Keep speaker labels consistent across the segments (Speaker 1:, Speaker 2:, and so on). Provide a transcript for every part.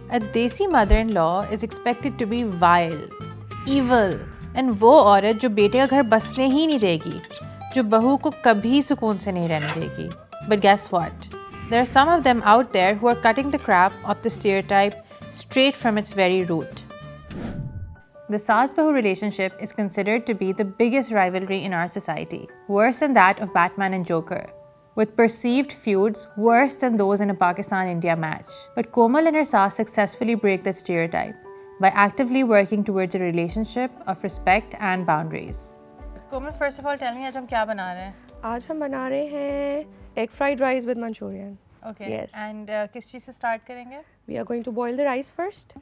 Speaker 1: A desi mother-in-law is expected to be vile, evil, and वो औरत जो बेटे का घर बसने ही नहीं देगी, जो बहू को कभी सुकून से नहीं रहने देगी. But guess what? There are some of them out there who are cutting the crap of the stereotype straight from its very root. The Saas Bahu relationship is considered to be the biggest rivalry in our society, worse than that of Batman and Joker, with perceived feuds worse than those in a Pakistan-India match. But Komal and her Saas successfully break that stereotype by actively working towards a relationship of respect and boundaries. Komal, first of all, tell me आज हम क्या बना रहे हैं?
Speaker 2: आज हम बना रहे हैं egg fried rice with Manchurian.
Speaker 1: Okay.
Speaker 2: Yes.
Speaker 1: And किस चीज़ से start करेंगे?
Speaker 2: We are going to boil the rice first.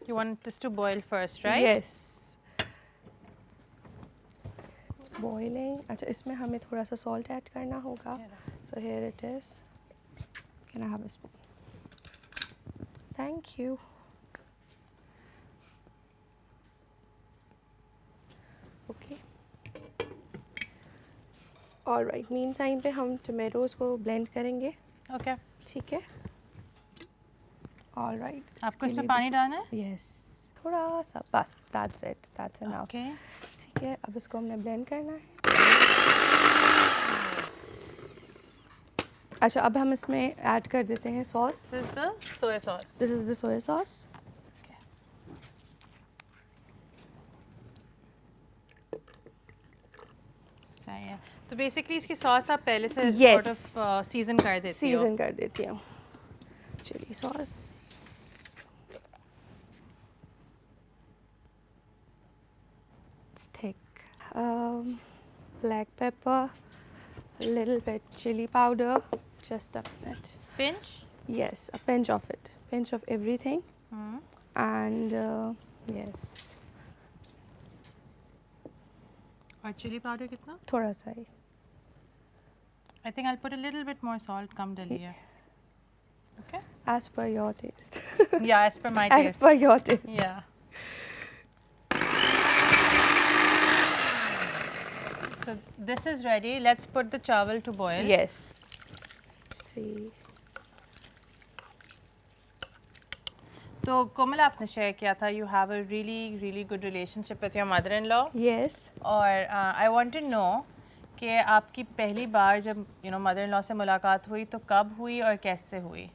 Speaker 1: You want this to boil first, right?
Speaker 2: Yes. It's boiling. अच्छा इसमें हमें थोड़ा सा salt add करना होगा. So here it is. Can I have a spoon? Thank you. Okay. All right. Meantime पे हम tomatoes को blend करेंगे.
Speaker 1: Okay.
Speaker 2: ठीक है. All right.
Speaker 1: आपको इसमें पानी डालना है?
Speaker 2: Yes. थोड़ा सा बस. That's it. That's enough.
Speaker 1: Okay.
Speaker 2: ठीक है. अब इसको हमने blend करना है. अच्छा अब हम इसमें ऐड कर देते हैं sauce.
Speaker 1: This is the soy sauce.
Speaker 2: This is the soy sauce.
Speaker 1: Okay. सही है. तो बेसिकली इसकी सॉस आप पहले से
Speaker 2: Yes.
Speaker 1: sort of सीजन कर देती हो.
Speaker 2: सीजन कर देती हूँ. Chilli sauce. It's thick. Black pepper. A little bit chili powder. Just a minute.
Speaker 1: Pinch.
Speaker 2: Yes, a pinch of it. Pinch of everything.
Speaker 1: Hmm.
Speaker 2: And yes.
Speaker 1: और chilli powder कितना?
Speaker 2: थोड़ा सा ही.
Speaker 1: I think I'll put a little bit more salt. कम डालिए. Okay.
Speaker 2: As per your taste.
Speaker 1: Yeah, as per my
Speaker 2: As
Speaker 1: taste.
Speaker 2: per your taste.
Speaker 1: Yeah. So this is ready. Let's put the chawal to boil.
Speaker 2: Yes. See.
Speaker 1: तो कोमल आपने share किया था you have a really good relationship with your mother-in-law.
Speaker 2: Yes.
Speaker 1: और I want to know कि आपकी पहली बार जब mother-in-law से मुलाकात हुई तो कब हुई और कैसे हुई?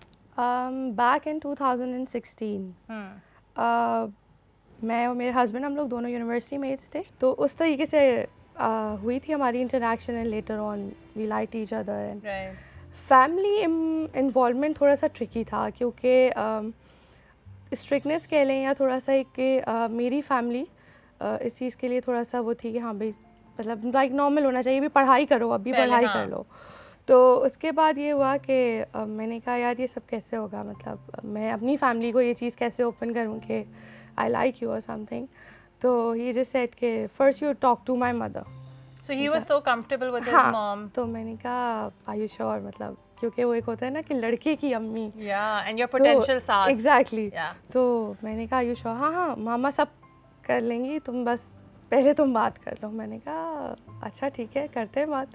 Speaker 2: Back in 2016. मैं और मेरे हस्बैंड हम लोग दोनों यूनिवर्सिटी मेट्स थे. तो उस तरीके से हुई थी हमारी interaction and later on we liked each other and family involvement थोड़ा सा ट्रिकी था क्योंकि स्ट्रिक्टनेस कह लें या थोड़ा सा एक कि मेरी फैमिली इस चीज़ के लिए थोड़ा सा वो थी कि हाँ भाई मतलब लाइक नॉर्मल होना चाहिए, भी पढ़ाई करो, अभी पढ़ाई कर लो. तो उसके बाद ये हुआ कि मैंने कहा यार ये सब कैसे होगा, मतलब मैं अपनी फैमिली को ये चीज़ कैसे ओपन करूँ कि आई लाइक यू और समथिंग. तो ही जस्ट सेड कि first you talk to my mother.
Speaker 1: So he was so comfortable with his mom.
Speaker 2: तो मैंने कहा आर यू श्योर, मतलब क्योंकि वो एक होता है ना कि लड़के की अम्मी.
Speaker 1: Yeah, and your potential सास.
Speaker 2: Exactly.
Speaker 1: Yeah.
Speaker 2: तो मैंने कहा आर यू श्योर. हाँ मामा सब कर लेंगी, तुम बस पहले तुम बात कर लो. मैंने कहा अच्छा ठीक है करते हैं बात,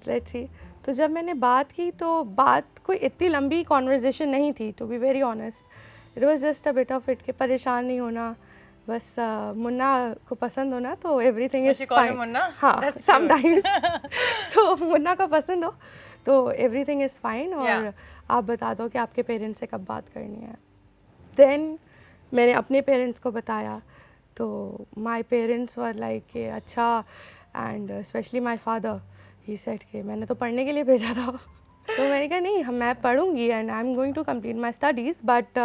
Speaker 2: लेट्स सी. तो जब मैंने बात की तो बात कोई इतनी लंबी कॉन्वर्जेसन नहीं थी, to be very honest. It was just a bit of it कि परेशान नहीं होना, बस मुन्ना को पसंद होना तो एवरीथिंग इज फाइन. हाँ समटाइम्स. तो मुन्ना को पसंद हो तो एवरीथिंग इज़ फाइन और आप बता दो कि आपके पेरेंट्स से कब बात करनी है. देन मैंने अपने पेरेंट्स को बताया तो माय पेरेंट्स वर लाइक अच्छा, and specially my father he said कि मैंने तो पढ़ने के लिए भेजा था. तो मैंने कहा नहीं मैं पढ़ूंगी and I am going to complete my studies, but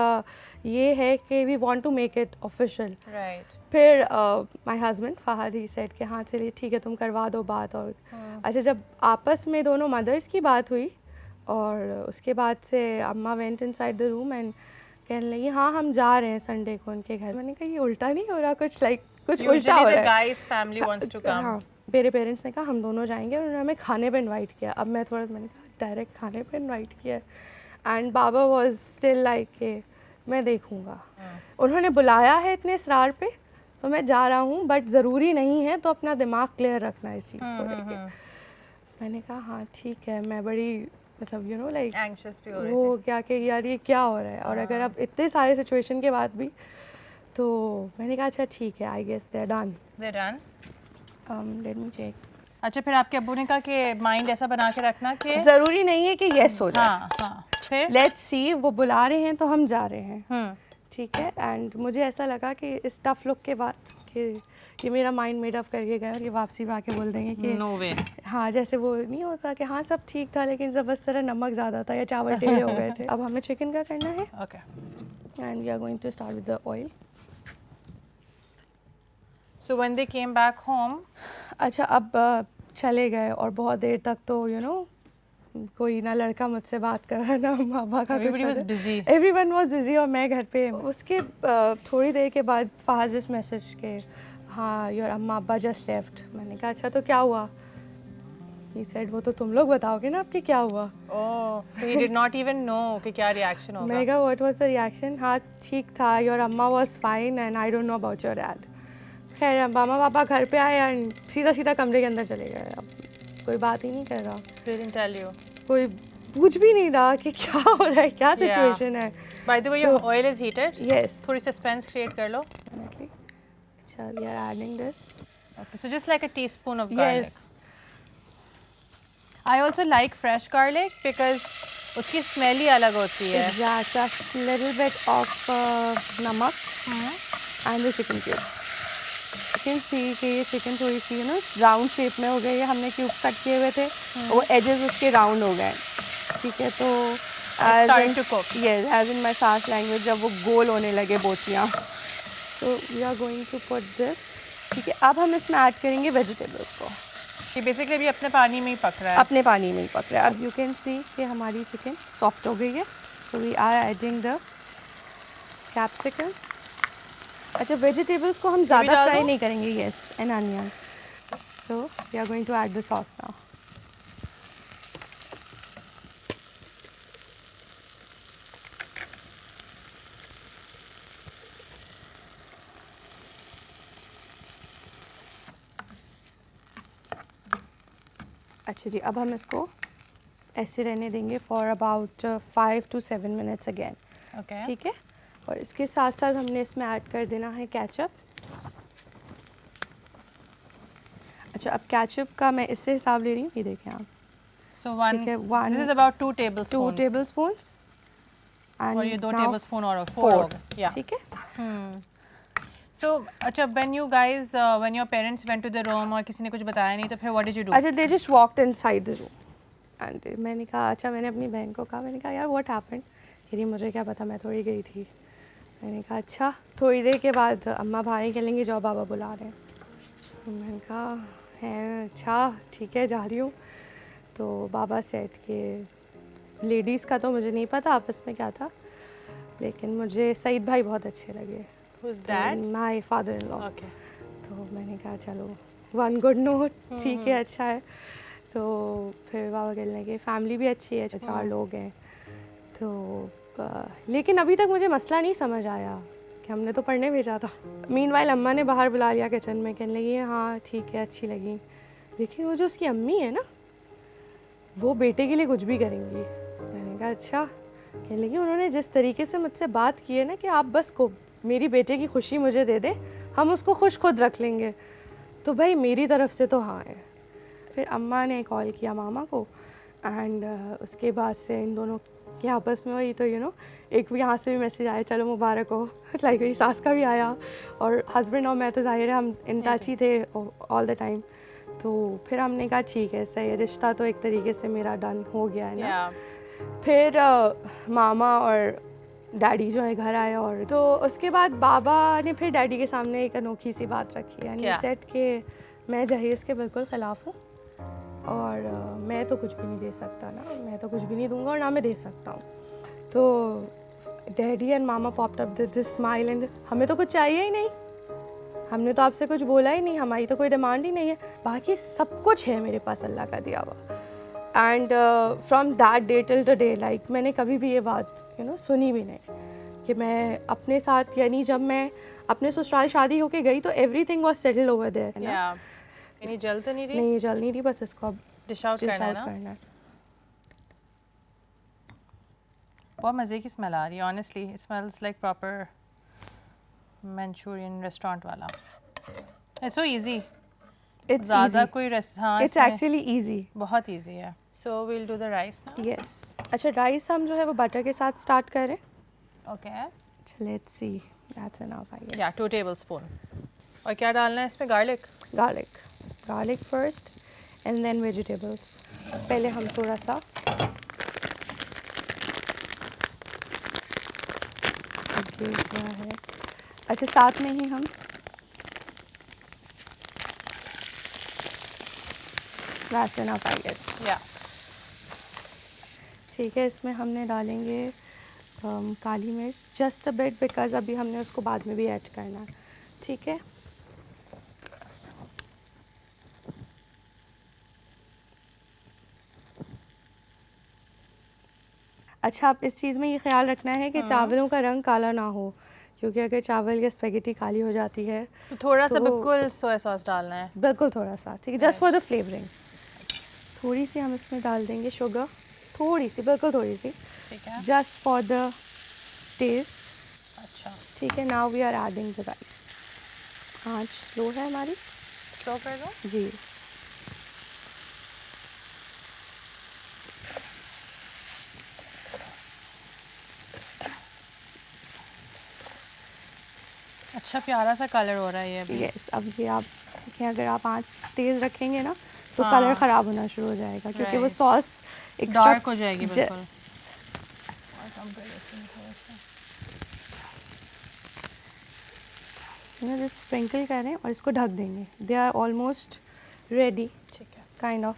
Speaker 2: ये है कि we want to make it official. फिर my husband Fahad he said कि हाँ चलिए ठीक है तुम करवा दो बात. और अच्छा जब आपस में दोनों मदर्स की बात हुई और उसके बाद से अम्मा went inside the room and कहने लगी हाँ हम जा रहे हैं संडे को उनके घर. मैंने कहा ये उल्टा नहीं हो रहा, कुछ लाइक कुछ उल्टा हो रहा है. हाँ मेरे पेरेंट्स ने कहा हम दोनों जाएंगे और उन्होंने हमें खाने पे इनवाइट किया. अब मैं थोड़ा मैंने कहा डायरेक्ट खाने पे इनवाइट किया and Baba was still like के मैं देखूंगा. उन्होंने बुलाया है इतने इसरार पे तो मैं जा रहा हूँ, बट ज़रूरी नहीं है तो अपना दिमाग क्लियर रखना इस चीज़ को लेके. मैंने कहा हाँ ठीक है. मैं बड़ी मतलब यू नो लाइक
Speaker 1: एंग्शियस भी हो रहे
Speaker 2: वो
Speaker 1: थे।
Speaker 2: क्या कि यार ये क्या हो रहा है, और अगर अब इतने सारे सिचुएशन के बाद भी, तो मैंने कहा अच्छा ठीक है, I guess they are done.
Speaker 1: They're done?
Speaker 2: Let me check.
Speaker 1: अच्छा, फिर आपके अब्बू ने कहा कि माइंड ऐसा बना के रखना कि
Speaker 2: ज़रूरी नहीं है कि यस हो जाए,
Speaker 1: हाँ हाँ, फिर
Speaker 2: लेट्स सी, वो बुला रहे हैं तो हम जा रहे हैं,
Speaker 1: हम्म,
Speaker 2: ठीक है। एंड मुझे ऐसा लगा कि इस टफ लुक के बाद कि ये मेरा माइंड मेड अप करके गए और ये वापसी में आके बोल देंगे कि
Speaker 1: नो वे।
Speaker 2: हाँ, जैसे वो नहीं होता कि हाँ सब ठीक था लेकिन जब बस तरह नमक ज़्यादा था या चावल टेढ़े हो गए थे। अब हमें चिकन का करना है
Speaker 1: okay.
Speaker 2: And we are going to start with the oil.
Speaker 1: So when they came back home,
Speaker 2: अच्छा, अब चले गए और बहुत देर तक तो यू नो कोई ना लड़का मुझसे बात कर रहा ना मामा का,
Speaker 1: Everybody was busy.
Speaker 2: Everyone was busy और मैं घर पे। उसके थोड़ी देर के बाद फहद जस्ट मैसेज के हाँ योर अम्मा अब्बा जस्ट लेफ्ट। मैंने कहा अच्छा तो क्या हुआ? ही सेड वो तो तुम लोग बताओगे ना आपके क्या हुआ।
Speaker 1: Oh, so he did not even know कि क्या रिएक्शन होगा।
Speaker 2: मैं कहा व्हाट वाज द रिएक्शन? हाँ ठीक था, योर अम्मा was fine and I don't know about your dad. खैर मामा पापा घर पे आए एंड सीधा सीधा कमरे के अंदर चले गए। अब कोई बात ही नहीं कर रहा,
Speaker 1: They didn't tell you.
Speaker 2: कोई पूछ भी नहीं रहा कि क्या हो रहा है, क्या सिचुएशन है।
Speaker 1: By the way, your oil is heated.
Speaker 2: Yes
Speaker 1: थोड़ी सस्पेंस क्रिएट कर लो।
Speaker 2: डेफिनेटली। अच्छा, we are adding this.
Speaker 1: Okay, so just like a teaspoon of garlic.
Speaker 2: Yes
Speaker 1: I also like fresh garlic because उसकी smell ही अलग होती है।
Speaker 2: Just little bit of नमक and the chicken cube. Chicken सी कि ये चिकन थोड़ी सी यू नो राउंड शेप में हो गई है, हमने क्यूब कट किए हुए थे, वो एजेस उसके राउंड हो गए, ठीक है। तो
Speaker 1: starting to cook.
Speaker 2: Yes, as in my सास लैंग्वेज, जब वो गोल होने लगे बोटियाँ। So we are going to put this, ठीक है। अब हम इसमें ऐड करेंगे वेजिटेबल्स को।
Speaker 1: ये बेसिकली अभी अपने पानी में ही पक रहा है।
Speaker 2: अपने पानी में ही पक रहा है। अब यू कैन सी कि हमारी चिकन सॉफ्ट हो गई है। So we are adding the capsicum. अच्छा, वेजिटेबल्स को हम ज़्यादा
Speaker 1: डाल
Speaker 2: फ्राई
Speaker 1: दूं?
Speaker 2: नहीं करेंगे। Yes, and onion. So we are going to add the sauce now. अच्छा जी, अब हम इसको ऐसे रहने देंगे for about 5 to 7 minutes again,
Speaker 1: Okay.
Speaker 2: ठीक है। और इसके साथ साथ हमने इसमें ऐड कर देना है केचप। अच्छा, अब केचप का मैं इससे हिसाब ले रही हूँ, ये देखें आप,
Speaker 1: So one.
Speaker 2: ठीक है, one-
Speaker 1: This is about 2
Speaker 2: 2
Speaker 1: tablespoons.
Speaker 2: tablespoons
Speaker 1: और ये 2
Speaker 2: now
Speaker 1: tablespoon और 4 हो गए। Yeah.
Speaker 2: ठीक है।
Speaker 1: So अच्छा, when you guys when your parents went to the room और किसी ने कुछ बताया नहीं तो फिर what did you do?
Speaker 2: अच्छा, they just walked inside the room and मैंने कहा अच्छा, मैंने अपनी बहन को कहा, मैंने कहा यार व्हाट हैपेंड? कह रही मुझे क्या पता, मैं थोड़ी गई थी। मैंने कहा अच्छा। थोड़ी देर के बाद अम्मा बाहर निकलेंगी, जाओ बाबा बुला रहे हैं। तो मैंने कहा है अच्छा ठीक है, जा रही हूँ। तो बाबा सेट के लेडीज़ का तो मुझे नहीं पता आपस में क्या था, लेकिन मुझे सईद भाई बहुत अच्छे लगे।
Speaker 1: Who's that?
Speaker 2: My father in law.
Speaker 1: Okay.
Speaker 2: तो मैंने कहा चलो वन गुड नोट, ठीक है, अच्छा है। तो फिर बाबा कहने लगे फैमिली भी अच्छी है, 4 लोग हैं। तो लेकिन अभी तक मुझे मसला नहीं समझ आया कि हमने तो पढ़ने भेजा था। मीनवाइल अम्मा ने बाहर बुला लिया किचन में, कहने लगी हाँ ठीक है, अच्छी लगी। लेकिन वो जो उसकी अम्मी है ना, वो बेटे के लिए कुछ भी करेंगी। मैंने कहा अच्छा। कहने लगी उन्होंने जिस तरीके से मुझसे बात की है ना कि आप बस को मेरी बेटे की खुशी मुझे दे दे, हम उसको खुश खुद रख लेंगे, तो भाई मेरी तरफ से तो हाँ है। फिर अम्मा ने कॉल किया मामा को एंड उसके बाद से इन दोनों के आपस में वही तो यू नो एक यहाँ से भी मैसेज आया चलो मुबारक हो, लाइक मेरी सास का भी आया, और हस्बैंड और मैं तो जाहिर है हम इन टच ही थे ऑल द टाइम। तो फिर हमने कहा ठीक है, सही है, रिश्ता तो एक तरीके से मेरा डन हो गया है ना।
Speaker 1: Yeah.
Speaker 2: फिर मामा और डैडी जो है घर आए, और तो उसके बाद बाबा ने फिर डैडी के सामने एक अनोखी सी बात रखी, यानी सेट के मैं जहेज़ के बिल्कुल ख़िलाफ़ हूँ और मैं तो कुछ भी नहीं दे सकता ना, मैं तो कुछ भी नहीं दूंगा और ना मैं दे सकता हूँ। तो daddy and mama popped up this smile and हमें तो कुछ चाहिए ही नहीं, हमने तो आपसे कुछ बोला ही नहीं, हमारी तो कोई डिमांड ही नहीं है, बाकी सब कुछ है मेरे पास अल्लाह का दिया हुआ। And from that day till today like मैंने कभी भी ये बात यू नो सुनी भी नहीं कि मैं अपने साथ, यानी जब मैं अपने ससुराल शादी होके गई तो everything was settled over there है ना।
Speaker 1: यानी जल तो नहीं रही?
Speaker 2: नहीं, जल नहीं रही, बस इसको अब
Speaker 1: डिश आउट करना है ना।
Speaker 2: करना है।
Speaker 1: बहुत मज़े की स्मेल आ रही है honestly. It smells like proper Manchurian restaurant वाला. It's so easy.
Speaker 2: It's
Speaker 1: ज़्यादा
Speaker 2: easy.
Speaker 1: कोई हाँ
Speaker 2: It's
Speaker 1: इसमें
Speaker 2: actually easy.
Speaker 1: बहुत इजी है. So we'll do the rice now.
Speaker 2: Yes. अच्छा राइस हम जो है वो बटर के साथ स्टार्ट करें.
Speaker 1: Okay.
Speaker 2: Let's see. That's enough, I guess.
Speaker 1: या 2 tablespoon. और क्या डालना है इसमें? Garlic.
Speaker 2: Garlic first and then vegetables. पहले हम थोड़ा सा ये क्या है. अच्छा साथ में ही हम That's enough, I guess.
Speaker 1: या
Speaker 2: ठीक है. इसमें हमने डालेंगे काली मिर्च जस्ट अ बिट बिकॉज अभी हमने उसको बाद में भी ऐड करना है. ठीक है. अच्छा आप इस चीज़ में ये ख्याल रखना है कि चावलों का रंग काला ना हो, क्योंकि अगर चावल या स्पेगेटी काली हो जाती है
Speaker 1: तो थोड़ा सा
Speaker 2: तो-
Speaker 1: बिल्कुल सोया सॉस डालना है.
Speaker 2: बिल्कुल थोड़ा सा. ठीक है. Just for the flavouring. थोड़ी सी हम इसमें डाल देंगे शुगर. थोड़ी सी, बिल्कुल थोड़ी सी.
Speaker 1: ठीक है.
Speaker 2: Just for the taste.
Speaker 1: अच्छा
Speaker 2: ठीक है. Now we are adding the rice. आँच स्लो है हमारी.
Speaker 1: स्लो कर दो.
Speaker 2: जी.
Speaker 1: अच्छा प्यारा सा कलर हो रहा है ये अभी.
Speaker 2: यस. अब ये आप देखिए, अगर आप आँच तेज़ रखेंगे ना तो
Speaker 1: हाँ.
Speaker 2: कलर ख़राब होना शुरू हो जाएगा, क्योंकि वो
Speaker 1: Right.
Speaker 2: सॉस
Speaker 1: डार्क हो जाएगी बिल्कुल.
Speaker 2: Yes. जस्ट स्प्रिंकल करें और इसको ढक देंगे. दे आर ऑलमोस्ट रेडी
Speaker 1: ठीक है.
Speaker 2: Kind of.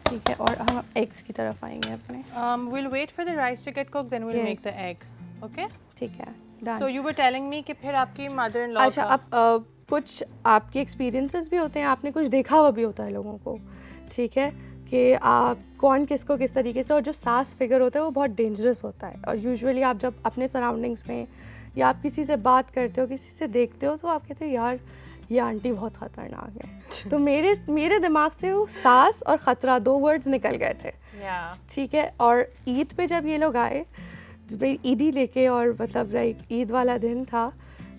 Speaker 2: ठीक है. और हम एग्स की तरफ आएंगे अपने.
Speaker 1: We'll wait for the rice to get cooked, then we'll make
Speaker 2: Yes.
Speaker 1: the egg. Okay?
Speaker 2: ठीक है. Done.
Speaker 1: So you were telling me कि फिर आपकी mother-in-law
Speaker 2: अच्छा
Speaker 1: का.
Speaker 2: अब कुछ आपके एक्सपीरियंसेस भी होते हैं, आपने कुछ देखा हुआ भी होता है लोगों को. ठीक है. कि आप कौन किसको किस तरीके से, और जो सास फिगर होता है वो बहुत डेंजरस होता है. और यूजुअली आप जब अपने सराउंडिंग्स में या आप किसी से बात करते हो, किसी से देखते हो, तो आप कहते हो यार ये आंटी बहुत ख़तरनाक है. तो मेरे दिमाग से वो सास और ख़तरा 2 वर्ड्स निकल गए थे.
Speaker 1: Yeah.
Speaker 2: ठीक है. और ईद पे जब ये लोग आए, ईदी लेके, और मतलब लाइक ईद वाला दिन था,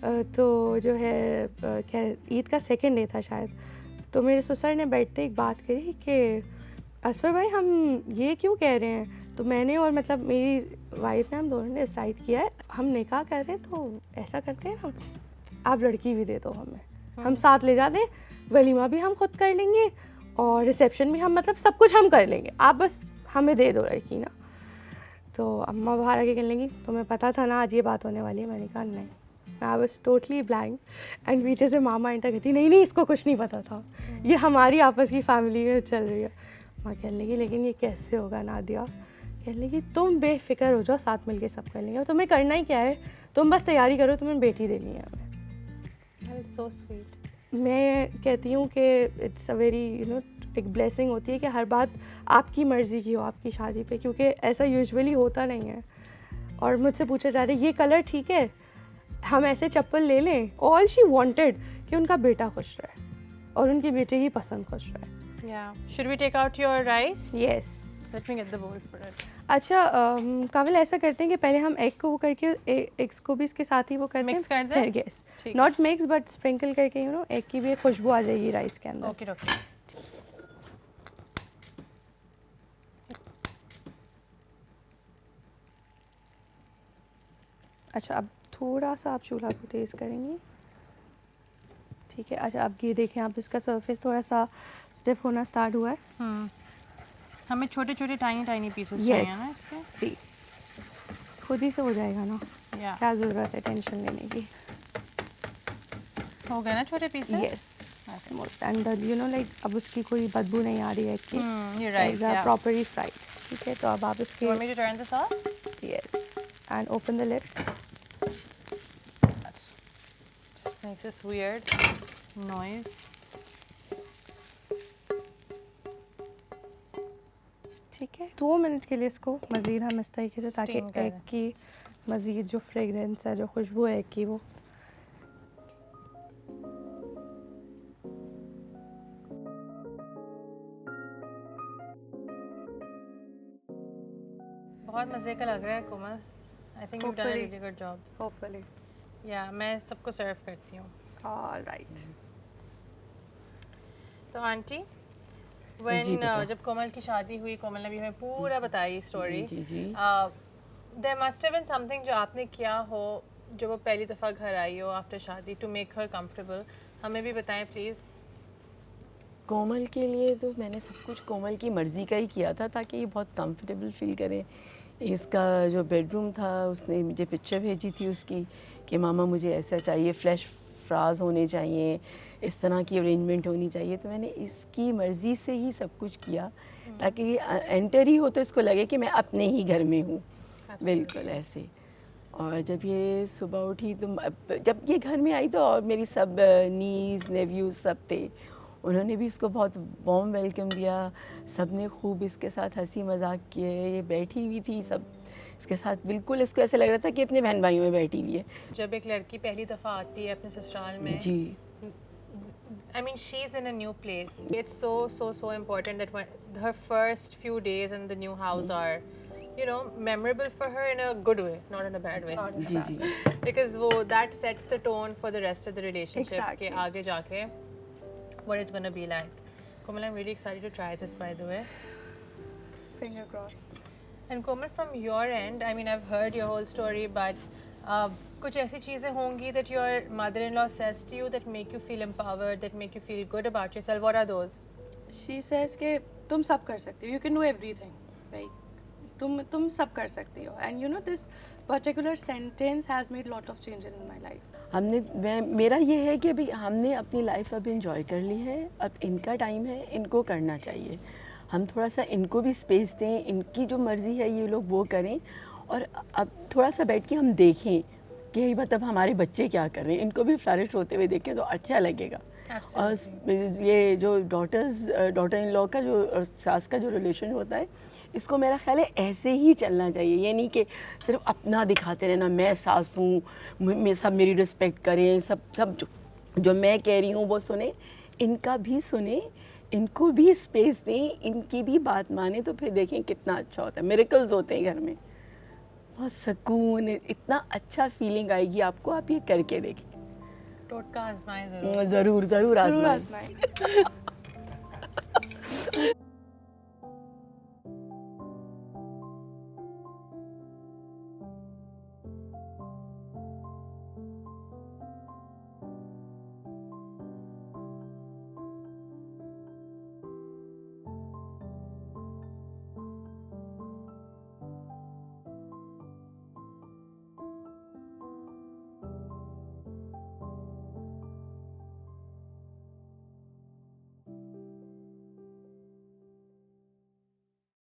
Speaker 2: तो जो है खैर ईद का सेकंड डे था शायद. तो मेरे ससुर ने बैठते एक बात कही कि असफर भाई हम ये क्यों कह रहे हैं. तो मैंने और मतलब मेरी वाइफ ने, हम दोनों ने डिसाइड किया है हम निकाह कर रहे हैं तो ऐसा करते हैं ना, आप लड़की भी दे दो हमें, हम साथ ले जाते हैं, वलीमा भी हम खुद कर लेंगे और रिसेप्शन भी हम, मतलब सब कुछ हम कर लेंगे, आप बस हमें दे दो लड़की ना. तो अम्मा बाहर आके कहने लगी तुम्हें पता था ना आज ये बात होने वाली है. मैंने कहा नहीं. I was totally blank. And पीछे से मामा इंटर कहती नहीं इसको कुछ नहीं पता था, ये हमारी आपस की फैमिली में चल रही है. माँ कहने लगी लेकिन ये कैसे होगा नादिया. कहने लगी तुम बेफिक्र हो जाओ, साथ मिलके सब कर लेंगे, और तुम्हें करना ही क्या है, तुम बस तैयारी करो, तुम्हें बेटी देनी है हमें.
Speaker 1: That is so sweet.
Speaker 2: मैं कहती हूँ कि इट्स अ वेरी एक ब्लेसिंग होती है कि हर बात आपकी मर्ज़ी की हो आपकी शादी पे, क्योंकि ऐसा यूजुअली होता नहीं है. और मुझसे पूछा जा रहा है ये कलर ठीक है, हम ऐसे चप्पल ले लें. ऑल शी वांटेड कि उनका बेटा खुश रहे और उनकी बेटी ही पसंद खुश रहे.
Speaker 1: Yeah. Should we take out your rice?
Speaker 2: Yes.
Speaker 1: Let me get the bowl for it.
Speaker 2: अच्छा काविल ऐसा करते हैं कि पहले हम एग को वो करके एग्स को भी इसके साथ ही वो करते हैं.
Speaker 1: Mix कर दें?
Speaker 2: यस.
Speaker 1: ठीक
Speaker 2: नॉट मिक्स बट स्प्रिंकल करके एग की भी एक खुशबू आ जाएगी राइस के अंदर.
Speaker 1: Okay, okay.
Speaker 2: अच्छा अब थोड़ा सा आप चूल्हा को तेज़ करेंगी. ठीक है. अच्छा अब ये देखें आप, इसका सरफेस थोड़ा सा स्टिफ होना स्टार्ट हुआ है.
Speaker 1: हमें छोटे छोटे टाइनी पीसेस चाहिए ना इसके.
Speaker 2: सी खुद ही से हो जाएगा ना.
Speaker 1: Yeah.
Speaker 2: क्या ज़रूरत है टेंशन लेने की.
Speaker 1: हो गए ना छोटे पीसेस.
Speaker 2: यस. एंड लाइक अब उसकी कोई बदबू नहीं आ रही है कि
Speaker 1: You're right. Yeah.
Speaker 2: Properly fried. ठीक है. तो अब आप इसके
Speaker 1: You want me to turn this off?
Speaker 2: Yes and open the lid.
Speaker 1: Just makes this weird noise.
Speaker 2: ठीक है. 2 मिनट के लिए इसको मज़ीद हम इस तरीके से, ताकि
Speaker 1: Steam करें.
Speaker 2: एग की मज़ीद जो फ्रेगरेंस है, जो खुशबू है एग की, वो
Speaker 1: बहुत मज़े का लग रहा है कोमल. I think you've done a
Speaker 2: Hopefully.
Speaker 1: really good job.
Speaker 2: Hopefully.
Speaker 1: Yeah, मैं सबको सर्व करती हूँ.
Speaker 2: All right.
Speaker 1: तो आंटी
Speaker 3: जी,
Speaker 1: when
Speaker 3: बेटा.
Speaker 1: जब कोमल की शादी हुई, कोमल ने भी हमें पूरा बताई स्टोरी.
Speaker 3: जी, जी.
Speaker 1: There must have been something जो आपने किया हो जब वो पहली दफ़ा घर आई हो आफ्टर शादी to make her comfortable. हमें भी बताएं प्लीज़.
Speaker 3: कोमल के लिए तो मैंने सब कुछ कोमल की मर्ज़ी का ही किया था ताकि ये बहुत कंफर्टेबल फील करे. इसका जो बेडरूम था उसने मुझे पिक्चर भेजी थी उसकी कि मामा मुझे ऐसा चाहिए, फ्लैश फ्राज होने चाहिए, इस तरह की अरेंजमेंट होनी चाहिए. तो मैंने इसकी मर्ज़ी से ही सब कुछ किया ताकि एंटर ही हो तो इसको लगे कि मैं अपने ही घर में हूँ. बिल्कुल ऐसे. और जब ये सुबह उठी तो जब ये घर में आई तो और मेरी सब नीज़ नेव्यूज़ सब थे, उन्होंने भी इसको बहुत वार्म वेलकम दिया. सब ने खूब इसके साथ हंसी मजाक किए. ये बैठी हुई थी सब इसके साथ, बिल्कुल इसको ऐसे लग रहा था कि अपने बहन भाइयों में बैठी हुई है.
Speaker 1: जब एक लड़की पहली दफ़ा आती है अपने ससुराल में,
Speaker 3: जी.
Speaker 1: I mean, she's in a new place. It's so important that when her first few days in the new house are, you know, memorable for her in a good way, not in a bad way.
Speaker 3: Ji ji.
Speaker 1: Because that sets the tone for the rest of the relationship.
Speaker 2: Exactly.
Speaker 1: के आगे जाके what it's gonna be like. Komal, I'm really excited to try this, by the way.
Speaker 2: Finger crossed.
Speaker 1: And Komal, from your end, I mean, I've heard your whole story, but कुछ ऐसी चीज़ें होंगी that your mother-in-law says to you that make you feel empowered, that make you feel good about yourself. What are those?
Speaker 2: She says कि तुम सब कर सकती हो. You can do everything. Like तुम सब कर सकती हो. And you know this particular sentence has made lot of changes in my life.
Speaker 3: मेरा ये है कि अभी हमने अपनी लाइफ अब इंजॉय कर ली है. अब इनका टाइम है, इनको करना चाहिए. हम थोड़ा सा इनको भी स्पेस दें, इनकी जो मर्ज़ी है ये लोग वो करें. और अब थोड़ा सा बैठ के हम देखें कि मतलब हमारे बच्चे क्या कर रहे हैं, इनको भी फ्लरिश होते हुए देखें तो अच्छा लगेगा. और ये जो डॉटर इन लॉ का जो और सास का जो रिलेशन होता है, इसको मेरा ख्याल है ऐसे ही चलना चाहिए. ये नहीं कि सिर्फ अपना दिखाते रहना, मैं सास हूँ, सब मेरी रिस्पेक्ट करें, सब जो मैं कह रही हूँ वो सुने, इनका भी सुने, इनको भी स्पेस दें, इनकी भी बात माने. तो फिर देखें कितना अच्छा होता है. मिरेकल्स होते हैं घर में. बहुत सुकून, इतना अच्छा फीलिंग आएगी आपको. आप ये करके देखें.
Speaker 1: टोटका आजमाएं ज़रूर.
Speaker 3: ज़रूर
Speaker 2: ज़रूर
Speaker 3: आजमाएं.
Speaker 2: आजमाएं.